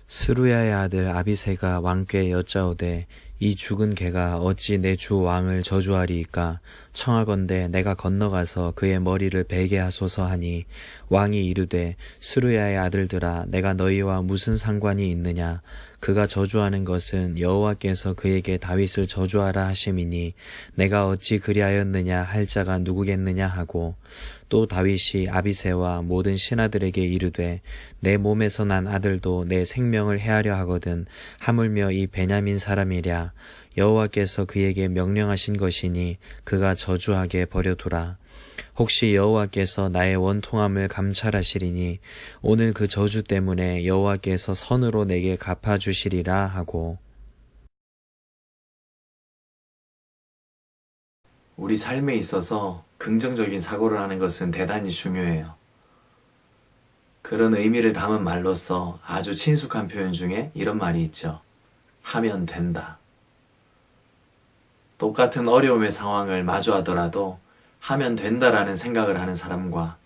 스루야의 아들 아비새가 왕께 여짜오되 이 죽은 개가 어찌 내 주 왕을 저주하리이까. 청하건대 내가 건너가서 그의 머리를 베게 하소서 하니, 왕이 이르되 스루야의 아들들아, 내가 너희와 무슨 상관이 있느냐. 그가 저주하는 것은 여호와께서 그에게 다윗을 저주하라 하심이니 내가 어찌 그리하였느냐 할 자가 누구겠느냐 하고, 또 다윗이 아비새와 모든 신하들에게 이르되 내 몸에서 난 아들도 내 생명을 해하려 하거든 하물며 이 베냐민 사람이랴. 여호와께서 그에게 명령하신 것이니 그가 저주하게 버려두라. 혹시 여호와께서 나의 원통함을 감찰하시리니 오늘 그 저주 때문에 여호와께서 선으로 내게 갚아주시리라 하고. 우리 삶에 있어서 긍정적인 사고를 하는 것은 대단히 중요해요. 그런 의미를 담은 말로써 아주 친숙한 표현 중에 이런 말이 있죠. 하면 된다. 똑같은 어려움의 상황을 마주하더라도 하면 된다라는 생각을 하는 사람과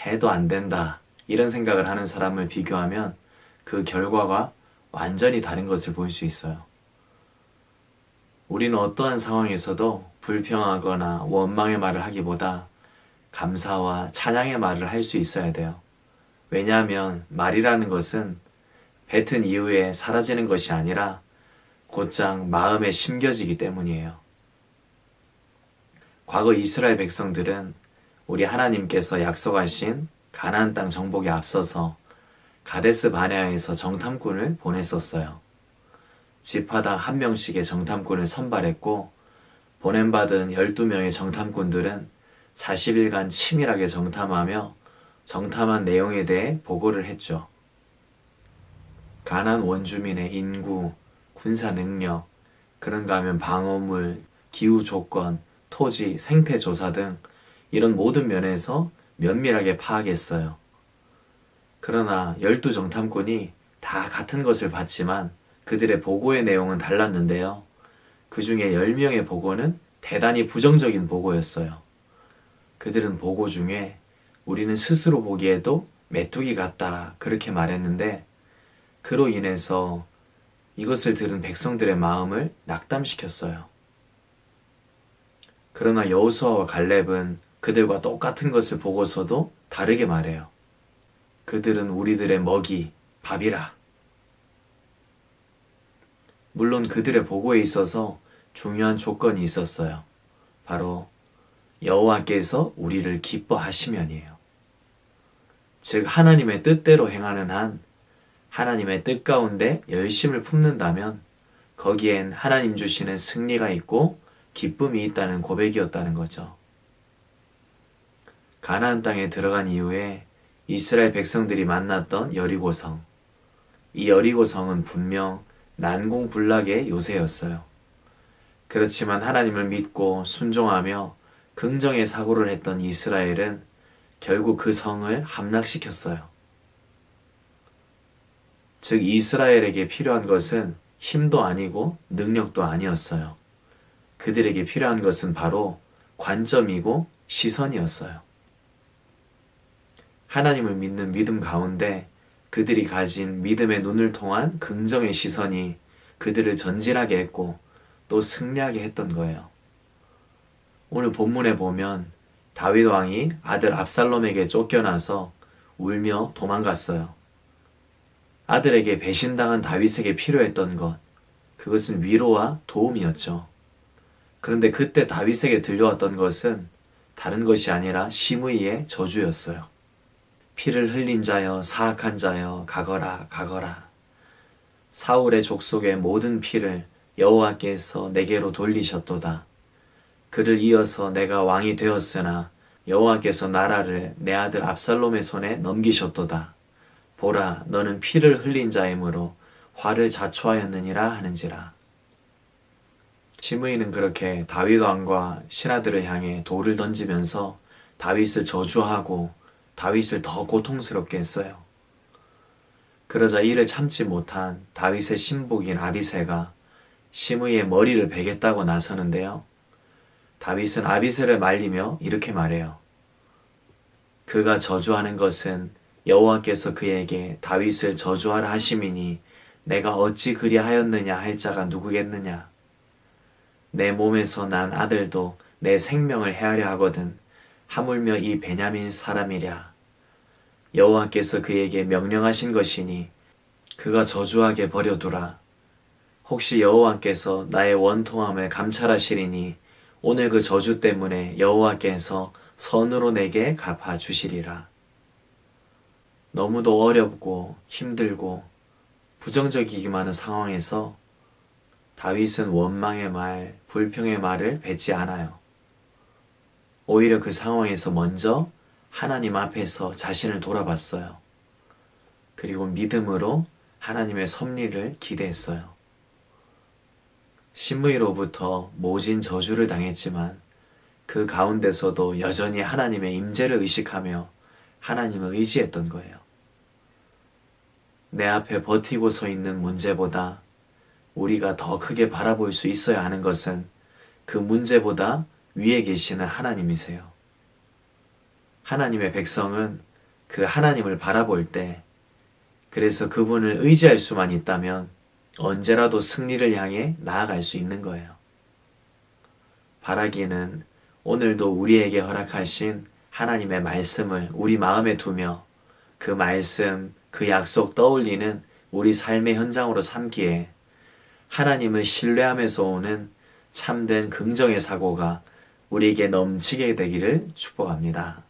해도 안 된다 이런 생각을 하는 사람을 비교하면 그 결과가 완전히 다른 것을 볼 수 있어요. 우리는 어떠한 상황에서도 불평하거나 원망의 말을 하기보다 감사와 찬양의 말을 할 수 있어야 돼요. 왜냐하면 말이라는 것은 뱉은 이후에 사라지는 것이 아니라 곧장 마음에 심겨지기 때문이에요. 과거 이스라엘 백성들은 우리 하나님께서 약속하신 가나안 땅 정복에 앞서서 가데스 바네아에서 정탐꾼을 보냈었어요. 지파당 한 명씩의 정탐꾼을 선발했고, 보냄받은 12명의 정탐꾼들은 40일간 치밀하게 정탐하며 정탐한 내용에 대해 보고를 했죠. 가나안 원주민의 인구, 군사 능력, 그런가 하면 방어물, 기후 조건, 토지, 생태 조사 등 이런 모든 면에서 면밀하게 파악했어요. 그러나 12정탐꾼이 다 같은 것을 봤지만 그들의 보고의 내용은 달랐는데요. 그 중에 10명의 보고는 대단히 부정적인 보고였어요. 그들은 보고 중에 우리는 스스로 보기에도 메뚜기 같다 그렇게 말했는데, 그로 인해서 이것을 들은 백성들의 마음을 낙담시켰어요. 그러나 여호수아와 갈렙은 그들과 똑같은 것을 보고서도 다르게 말해요. 그들은 우리들의 먹이, 밥이라. 물론 그들의 보고에 있어서 중요한 조건이 있었어요. 바로 여호와께서 우리를 기뻐하시면이에요. 즉 하나님의 뜻대로 행하는 한, 하나님의 뜻 가운데 열심을 품는다면 거기엔 하나님 주시는 승리가 있고 기쁨이 있다는 고백이었다는 거죠. 가나안 땅에 들어간 이후에 이스라엘 백성들이 만났던 여리고성. 이 여리고성은 분명 난공불락의 요새였어요. 그렇지만 하나님을 믿고 순종하며 긍정의 사고를 했던 이스라엘은 결국 그 성을 함락시켰어요. 즉 이스라엘에게 필요한 것은 힘도 아니고 능력도 아니었어요. 그들에게 필요한 것은 바로 관점이고 시선이었어요. 하나님을 믿는 믿음 가운데 그들이 가진 믿음의 눈을 통한 긍정의 시선이 그들을 전진하게 했고 또 승리하게 했던 거예요. 오늘 본문에 보면 다윗 왕이 아들 압살롬에게 쫓겨나서 울며 도망갔어요. 아들에게 배신당한 다윗에게 필요했던 것, 그것은 위로와 도움이었죠. 그런데 그때 다윗에게 들려왔던 것은 다른 것이 아니라 심의의 저주였어요. 피를 흘린 자여, 사악한 자여, 가거라, 가거라. 사울의 족속의 모든 피를 여호와께서 내게로 돌리셨도다. 그를 이어서 내가 왕이 되었으나 여호와께서 나라를 내 아들 압살롬의 손에 넘기셨도다. 보라, 너는 피를 흘린 자이므로 화를 자초하였느니라 하는지라. 시므이는 그렇게 다윗 왕과 신하들을 향해 돌을 던지면서 다윗을 저주하고 다윗을 더 고통스럽게 했어요. 그러자 이를 참지 못한 다윗의 신복인 아비새가 시므이의 머리를 베겠다고 나서는데요. 다윗은 아비새를 말리며 이렇게 말해요. 그가 저주하는 것은 여호와께서 그에게 다윗을 저주하라 하심이니 내가 어찌 그리하였느냐 할 자가 누구겠느냐. 내 몸에서 난 아들도 내 생명을 해하려 하거든 하물며 이 베냐민 사람이랴. 여호와께서 그에게 명령하신 것이니 그가 저주하게 버려두라. 혹시 여호와께서 나의 원통함을 감찰하시리니 오늘 그 저주 때문에 여호와께서 선으로 내게 갚아주시리라. 너무도 어렵고 힘들고 부정적이기만 한 상황에서 다윗은 원망의 말, 불평의 말을 뱉지 않아요. 오히려 그 상황에서 먼저 하나님 앞에서 자신을 돌아봤어요. 그리고 믿음으로 하나님의 섭리를 기대했어요. 심의로부터 모진 저주를 당했지만 그 가운데서도 여전히 하나님의 임재를 의식하며 하나님을 의지했던 거예요. 내 앞에 버티고 서 있는 문제보다 우리가 더 크게 바라볼 수 있어야 하는 것은 그 문제보다 위에 계시는 하나님이세요. 하나님의 백성은 그 하나님을 바라볼 때, 그래서 그분을 의지할 수만 있다면 언제라도 승리를 향해 나아갈 수 있는 거예요. 바라기는 오늘도 우리에게 허락하신 하나님의 말씀을 우리 마음에 두며 그 말씀, 그 약속 떠올리는 우리 삶의 현장으로 삼기에 하나님을 신뢰하면서 오는 참된 긍정의 사고가 우리에게 넘치게 되기를 축복합니다.